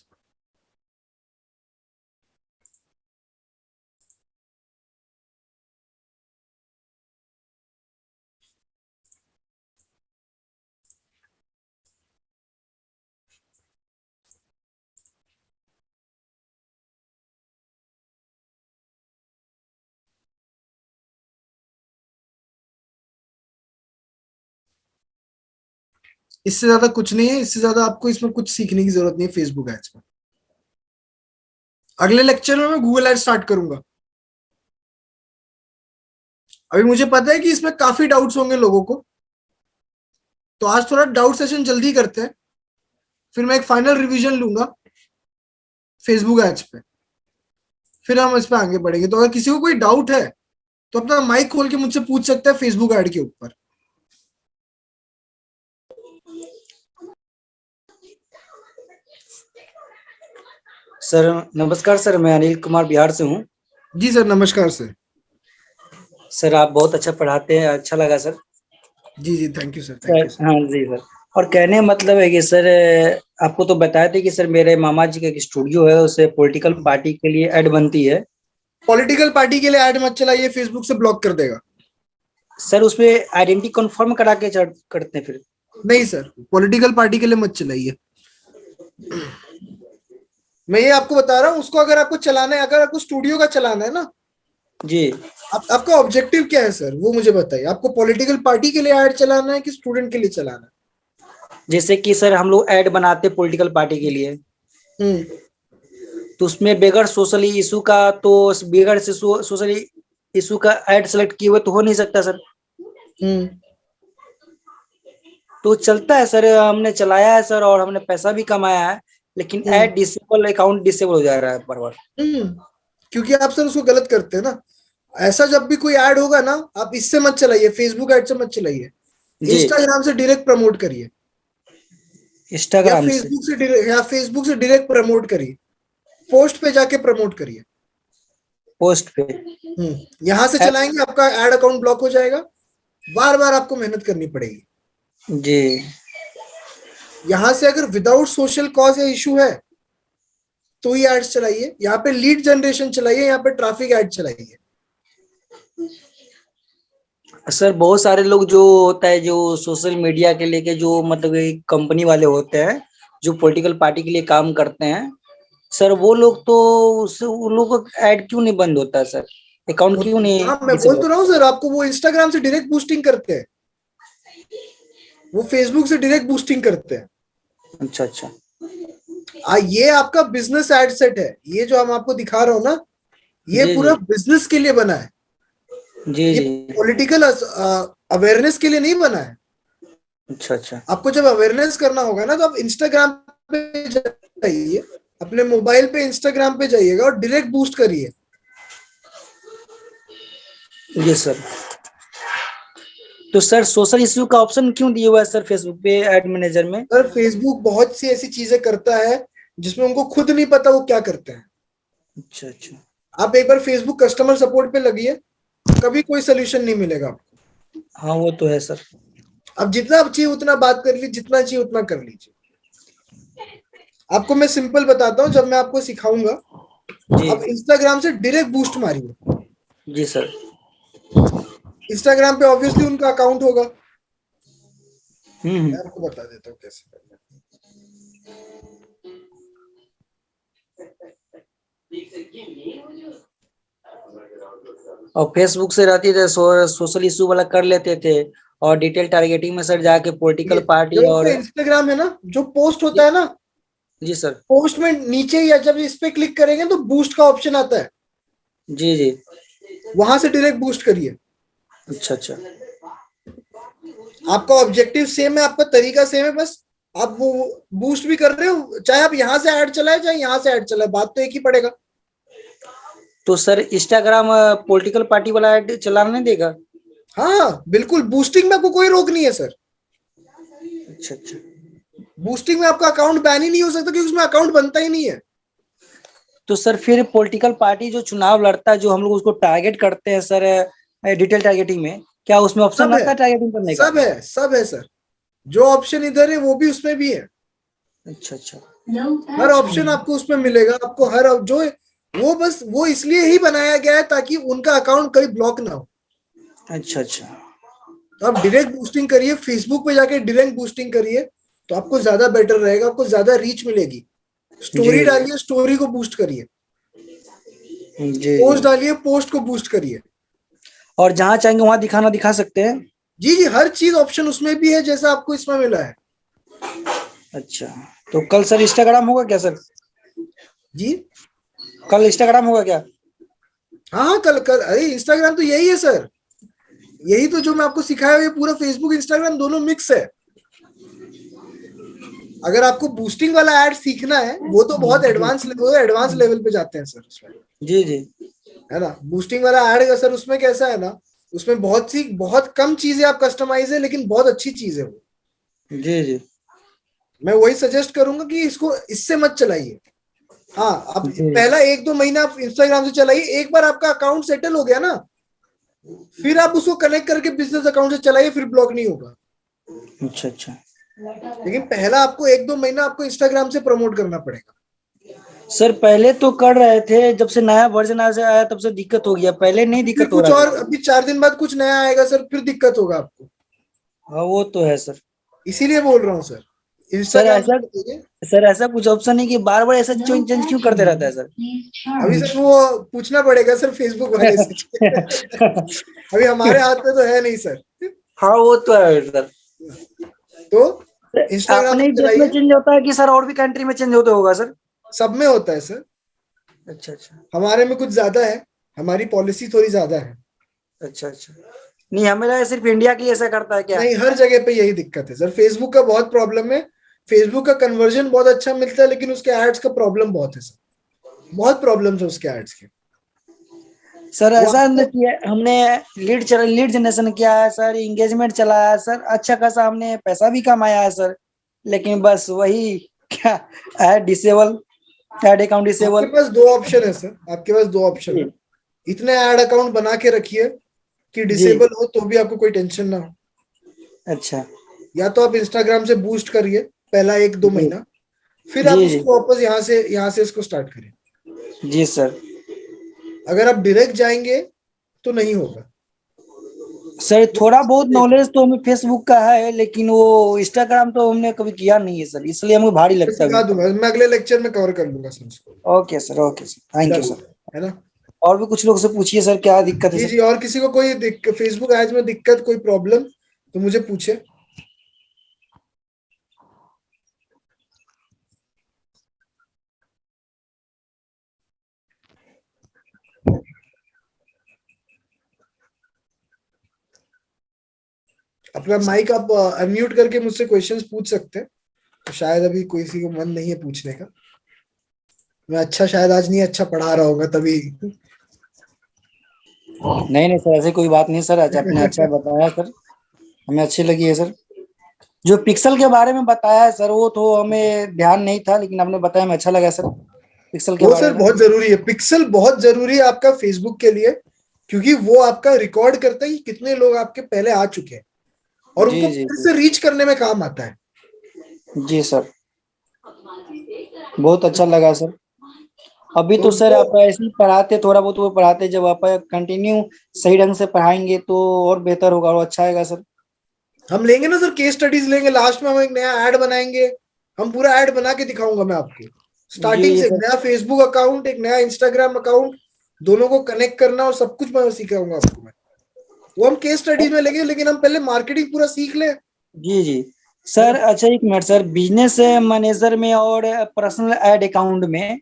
इससे ज्यादा कुछ नहीं है, इससे ज्यादा आपको इसमें कुछ सीखने की जरूरत नहीं है फेसबुक एड्स में। अगले लेक्चर में मैं गूगल एड्स स्टार्ट करूंगा। अभी मुझे पता है कि इसमें काफी डाउट्स होंगे लोगों को, तो आज थोड़ा डाउट सेशन जल्दी करते हैं, फिर मैं एक फाइनल रिवीजन लूंगा फेसबुक एड्स पे, फिर हम इस पे आगे बढ़ेंगे। तो अगर किसी को कोई डाउट है तो अपना माइक खोल के मुझसे पूछ सकता है फेसबुक ऐड के ऊपर। सर नमस्कार सर, मैं अनिल कुमार बिहार से हूँ। जी सर, नमस्कार सर। सर आप बहुत अच्छा पढ़ाते हैं, अच्छा लगा सर। जी जी, thank you sir, thank you sir. हाँ जी सर। और कहने मतलब है कि सर आपको तो बताया था कि सर मेरे मामा जी का एक स्टूडियो है, उससे पॉलिटिकल पार्टी के लिए ऐड बनती है। पॉलिटिकल पार्टी के लिए ऐड मत चलाइए, फेसबुक से ब्लॉक कर देगा। सर उसपे आइडेंटिटी कन्फर्म करा के करते हैं फिर? नहीं सर, पॉलिटिकल पार्टी के लिए मत चलाइए। मैं ये आपको बता रहा हूँ, उसको अगर आपको चलाना है, अगर आपको स्टूडियो का चलाना है ना जी, आपका ऑब्जेक्टिव क्या है सर, वो मुझे बताइए। आपको पॉलिटिकल पार्टी के लिए ऐड चलाना है कि स्टूडेंट के लिए चलाना है? जैसे कि सर हम लोग ऐड बनाते हैं पॉलिटिकल पार्टी के लिए, हम्म। तो उसमें बगैर सोशली इशू का, तो बगैर सोशली इशू का ऐड सेलेक्ट किए हुए तो हो नहीं सकता सर। हम्म। तो चलता है सर, हमने चलाया है सर और हमने पैसा भी कमाया है, लेकिन ऐड डिसेबल, अकाउंट डिसेबल हो जा रहा है बार बार। हम्म। क्योंकि आप सर उसको गलत करते हैं ना। ऐसा जब भी कोई ऐड होगा ना, आप इससे मत चलाइए, फेसबुक ऐड से मत चलाइए, जी, इंस्टाग्राम से डायरेक्ट प्रमोट करिए, इंस्टाग्राम से। या फेसबुक से डायरेक्ट प्रमोट करिए, पोस्ट पे जाके प्रमोट करिए। पोस्ट पे यहां से चलाएंगे आपका एड अकाउंट ब्लॉक हो जाएगा, बार बार आपको मेहनत करनी पड़ेगी। जी, यहां से अगर विदाउट सोशल कॉज या इशू है तो ही एड्स चलाइए, यहाँ पे लीड जनरेशन चलाइए, यहाँ पे ट्रैफिक एड चलाइए। सर बहुत सारे लोग जो होता है, जो सोशल मीडिया के लेके जो मतलब कंपनी वाले होते हैं, जो पॉलिटिकल पार्टी के लिए काम करते हैं सर, वो लोग तो उन लोगों का ऐड क्यों नहीं बंद होता है सर? अकाउंट क्यों नहीं हाँ, मैं बोल तो रहा हूँ सर आपको, वो इंस्टाग्राम से डायरेक्ट बूस्टिंग करते हैं, वो फेसबुक से डायरेक्ट बूस्टिंग करते हैं। अच्छा अच्छा। ये आपका बिजनेस एड सेट है, ये जो हम आपको दिखा रहा हूँ ना, ये जी पूरा जी बिजनेस के लिए बना है, जी ये जी। पॉलिटिकल अवेयरनेस के लिए नहीं बना है। अच्छा अच्छा। आपको जब अवेयरनेस करना होगा ना, तो आप इंस्टाग्राम पे जाइए, अपने मोबाइल पे इंस्टाग्राम पे जाइएगा और डायरेक्ट बूस्ट करिए। जी सर। तो सर सोशल इश्यू का ऑप्शन क्यों दिया हुआ है सर फेसबुक पे ऐड मैनेजर में? सर फेसबुक बहुत सी ऐसी चीजें करता है जिसमें उनको खुद नहीं पता वो क्या करते हैं। अच्छा अच्छा। आप एक बार फेसबुक कस्टमर सपोर्ट पे लगिए, कभी कोई सोल्यूशन नहीं मिलेगा आपको। हाँ वो तो है सर। अब जितना चाहिए उतना बात कर लीजिए, जितना चाहिए उतना कर लीजिए। आपको मैं सिंपल बताता हूँ, जब मैं आपको सिखाऊंगा, जी आप इंस्टाग्राम से डायरेक्ट बूस्ट मारिए। जी सर। इंस्टाग्राम पे ऑब्वियसली उनका अकाउंट होगा, हम्म। मैं आपको बता देता हूँ कैसे करना है। और फेसबुक से रहती थे सोशल इशू वाला कर लेते थे, और डिटेल टारगेटिंग में सर जाके पॉलिटिकल पार्टी जो और इंस्टाग्राम है ना, जो पोस्ट होता है ना, जी सर, पोस्ट में नीचे या जब इस पे क्लिक करेंगे तो बूस्ट का ऑप्शन आता है, जी जी, वहां से डायरेक्ट बूस्ट करिए। अच्छा अच्छा, आपका ऑब्जेक्टिव सेम है, आपका तरीका सेम है, बस आप वो बूस्ट भी कर रहे हो, चाहे आप यहाँ से ऐड चलाए चाहे यहाँ से ऐड चलाए, बात तो एक ही पड़ेगा। तो सर इंस्टाग्राम पॉलिटिकल पार्टी वाला ऐड चलाने नहीं देगा? हाँ बिल्कुल, बूस्टिंग में आपको कोई रोक नहीं है सर। अच्छा अच्छा, बूस्टिंग में आपका अकाउंट बैन ही नहीं हो सकता, क्योंकि उसमें अकाउंट बनता ही नहीं है। तो सर फिर पॉलिटिकल पार्टी जो चुनाव लड़ता है, जो हम लोग उसको टारगेट करते हैं सर, डिटेल टारगेटिंग में क्या उसमें ऑप्शन सब रहता है, है टारगेटिंग करने का? सब है, सब है सर। जो ऑप्शन इधर है वो भी उसमें भी है। अच्छा अच्छा, हर ऑप्शन आपको उसमें मिलेगा, आपको हर जो वो बस वो इसलिए ही बनाया गया है ताकि उनका अकाउंट कहीं ब्लॉक ना हो। अच्छा अच्छा, तो आप डायरेक्ट बूस्टिंग करिए, फेसबुक पे जाके डायरेक्ट बूस्टिंग करिए, तो आपको ज्यादा बेटर रहेगा, आपको ज्यादा रीच मिलेगी। जी स्टोरी डालिए, स्टोरी को बूस्ट करिए। जी जी, पोस्ट डालिए, पोस्ट को बूस्ट करिए। और जहां चाहेंगे वहां दिखाना दिखा सकते हैं? जी जी, हर चीज ऑप्शन उसमें भी है जैसा आपको इसमें मिला है। अच्छा, तो कल सर इंस्टाग्राम होगा क्या सर? जी कल इंस्टाग्राम होगा क्या? हाँ हाँ, कल कल अरे इंस्टाग्राम तो यही है सर, यही तो जो मैं आपको सिखाया हुआ, ये पूरा फेसबुक इंस्टाग्राम दोनों मिक्स है। अगर आपको बूस्टिंग वाला ऐड सीखना है वो तो बहुत एडवांस लेवल पे जाते हैं सर उसमें, जी जी, है ना। बूस्टिंग वाला ऐड का सर उसमें कैसा है ना, उसमें बहुत कम चीजें आप कस्टमाइज है, लेकिन बहुत अच्छी चीज है वो। जी जी, मैं वही सजेस्ट करूंगा कि इसको इससे मत चलाइए। हाँ, आप जी, पहला 1-2 महीना आप इंस्टाग्राम से चलाइए, एक बार आपका अकाउंट सेटल हो गया ना, फिर आप उसको कनेक्ट करके बिजनेस अकाउंट से चलाइए, फिर ब्लॉक नहीं होगा। अच्छा अच्छा, लेकिन पहला आपको 1-2 महीना आपको इंस्टाग्राम से प्रमोट करना पड़ेगा। सर पहले तो कर रहे थे, जब से नया वर्जन आया तब से दिक्कत हो गया, पहले नहीं फिर दिक्कत हो कुछ रहा और था। अभी 4 दिन बाद कुछ नया आएगा सर, फिर दिक्कत होगा आपको। हाँ वो तो है सर। इसीलिए बोल रहा हूँ सर, सर इंस्टाग्राम ऐसा, से बताइए। सर ऐसा कुछ ऑप्शन नहीं कि बार बार ऐसा चेंज चेंज क्यों करते रहता है सर? अभी सर वो पूछना पड़ेगा सर फेसबुक वाले से। अभी हमारे हाथ में तो है नहीं सर। हाँ वो तो है सर। तो इंस्टाग्राम अपने से ही देश में चलाइए, चेंज होता है कि सर और भी कंट्री में चेंज होते होगा सर? सब में होता है सर। अच्छा अच्छा, हमारे में कुछ ज्यादा है, हमारी पॉलिसी थोड़ी ज्यादा है। अच्छा अच्छा, नहीं हमें लगा सिर्फ इंडिया की ऐसा करता है क्या? नहीं, हर जगह पे यही दिक्कत है सर, फेसबुक का बहुत प्रॉब्लम है। फेसबुक का कन्वर्जन बहुत अच्छा मिलता है, लेकिन उसके एड्स का प्रॉब्लम बहुत है सर, बहुत प्रॉब्लम है उसके एड्स के। सर वो ऐसा आपको किया हमने, लीड जनरेशन किया है सर, एंगेजमेंट चलाया है सर, अच्छा खासा हमने पैसा भी कमाया है सर, लेकिन बस वही क्या, ऐड डिसेबल, ऐड अकाउंट आपके डिसेबल। पास दो ऑप्शन है सर, आपके पास दो ऑप्शन है। जी इतने ऐड अकाउंट बना के रखिए कि जी, डिसेबल हो तो भी आपको कोई टेंशन ना हो। अच्छा, या तो आप इंस्टाग्राम से बूस्ट करिए पहला 1-2 महीना, फिर आप जी जी, उसको वापस यहाँ से इसको स्टार्ट करिए। जी सर। अगर आप डायरेक्ट जाएंगे तो नहीं होगा। सर वो थोड़ा बहुत देखो, नॉलेज तो हमें फेसबुक का है, लेकिन वो इंस्टाग्राम तो हमने कभी किया नहीं है सर, इसलिए हमें भारी मैं लगता है सिखा अभी। दूंगा, मैं अगले लेक्चर में कवर कर लूंगा सर उसको। Okay sir, okay sir, thank you done, sir. है ना। और भी कुछ लोग से पूछिए सर, क्या दिक्कत है जी सर? जी, और किसी को कोई फेसबुक एड्स में दिक्कत, कोई प्रॉब्लम तो मुझे पूछे। अपना माइक आप अनम्यूट करके मुझसे क्वेश्चंस पूछ सकते हैं, तो शायद अभी किसी को मन नहीं है पूछने का। मैं अच्छा शायद आज नहीं अच्छा पढ़ा रहा होगा तभी। नहीं नहीं सर, ऐसी कोई बात नहीं सर, आज आपने अच्छा बताया सर, हमें अच्छी लगी है सर। जो पिक्सल के बारे में बताया है सर, वो तो हमें ध्यान नहीं था, लेकिन आपने बताया, हमें अच्छा लगा सर पिक्सल के वो बारे सर में। बहुत जरूरी है, पिक्सल बहुत जरूरी है आपका फेसबुक के लिए, क्योंकि वो आपका रिकॉर्ड करता है कि कितने लोग आपके पहले आ चुके हैं, और जी उनको जी फिर जी, से रीच करने में काम आता है। जी सर, बहुत अच्छा लगा सर। अभी तो तो सर वो आप ऐसे ही पढ़ाते, थोड़ा बहुत वो पढ़ाते, जब आप कंटिन्यू सही ढंग से पढ़ाएंगे तो और बेहतर होगा और अच्छा आएगा सर। हम लेंगे ना सर, केस स्टडीज लेंगे, लास्ट में हम एक नया ऐड बनाएंगे, हम पूरा ऐड बना के दिखाऊंगा मैं आपको, जी स्टार्टिंग जी से एक सर, नया फेसबुक अकाउंट, एक नया इंस्टाग्राम अकाउंट, दोनों को कनेक्ट करना और सब कुछ मैं सिखाऊंगा आपको मैं। वो हम केस स्टडीज में लेंगे, लेकिन हम पहले मार्केटिंग पूरा सीख ले। जी जी सर। अच्छा एक मिनट सर, बिजनेस मैनेजर में और पर्सनल एड अकाउंट में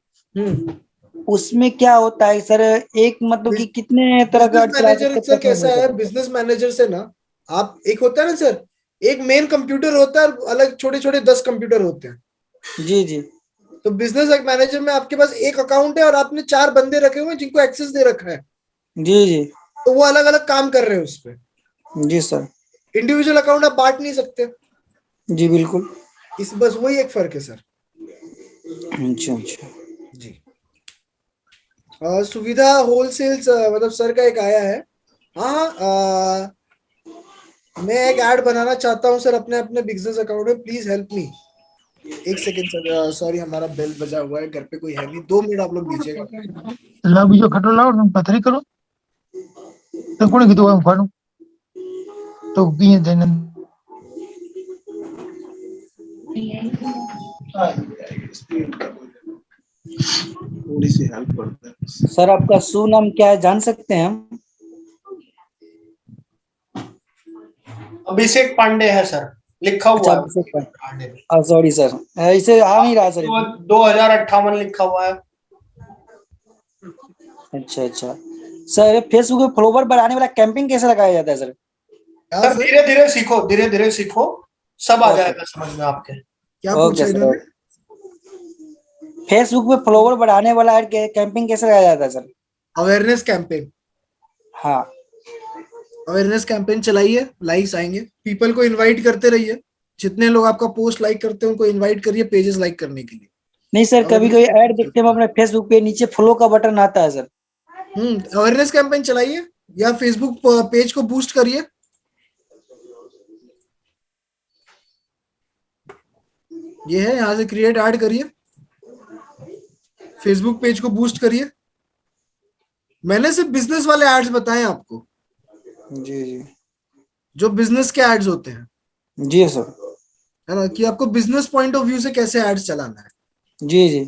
उसमें क्या होता है सर? एक मतलब कि कितने तरह का बिजनेस एड चला मैनेजर सकते सर हैं, कैसा है, पर्सनल? बिजनेस मैनेजर से ना, आप एक होता है ना सर, एक मेन कंप्यूटर होता है और अलग छोटे छोटे 10 कंप्यूटर होते हैं। जी जी तो बिजनेस मैनेजर में आपके पास एक अकाउंट है और आपने 4 बंदे रखे हुए हैं जिनको एक्सेस दे रखा है, जी जी तो वो अलग अलग काम कर रहे हैं उस पर। जी सर। इंडिविजुअल अकाउंट आप बांट नहीं सकते। जी बिल्कुल। इस बस वही एक फर्क है सर। अच्छा अच्छा। जी। सुविधा होलसेल्स मतलब सर का एक आया है। हाँ मैं एक ऐड बनाना चाहता हूँ सर अपने अपने बिजनेस अकाउंट में, प्लीज हेल्प मी। एक सेकेंड सर, सॉरी हमारा बेल बजा हुआ है, घर पे कोई है नहीं, 2 मिनट आप लोग दीजिएगा। लाओ बीजो खटो लाओ, तुम पथरी करो तो कोने कीधું એમ ખાનું તો પીએ જઈને थोड़ी सी हेल्प करते हैं। सर आपका शुभ नाम क्या है, जान सकते हैं हम? अभिषेक पांडे है सर, लिखा अच्छा हुआ है अभिषेक अभिषेक पांडे। पांडे। सॉरी सर, इसे आ नहीं रहा सर इसमें। 2058 लिखा हुआ है। अच्छा अच्छा सर, फेसबुक पे फॉलोवर बढ़ाने वाला कैंपिंग कैसे लगाया जाता है सर? क्या सर सर, धीरे धीरे सीखो, धीरे धीरे सीखो, सब आ ओके जाएगा समझ में आपके। क्या ओके पूछा सर इन्होंने? ओके। फेसबुक पे फॉलोवर बढ़ाने वाला ऐड कैंपिंग कैसे लगाया जाता है सर? Awareness campaign. हाँ। अवेयरनेस कैंपेन चलाइए, लाइक्स आएंगे, पीपल को इनवाइट करते रहिए, जितने लोग आपका पोस्ट लाइक करते हैं उनको इनवाइट करिए पेजेस लाइक करने के लिए। नहीं सर, कभी अवेयरनेस कभी ऐड कैंपेन देखते हैं हम अपने फेसबुक पे, नीचे फॉलो का बटन आता है सर। अवेयरनेस कैंपेन चलाइए या फेसबुक पेज को बूस्ट करिए। ये है, यहाँ से क्रिएट ऐड करिए, फेसबुक पेज को बूस्ट करिए। मैंने सिर्फ बिजनेस वाले एड्स बताए आपको, जी जी जो बिजनेस के एड्स होते हैं, जी सर। है ना, कि आपको बिजनेस पॉइंट ऑफ व्यू से कैसे एड्स चलाना है। जी जी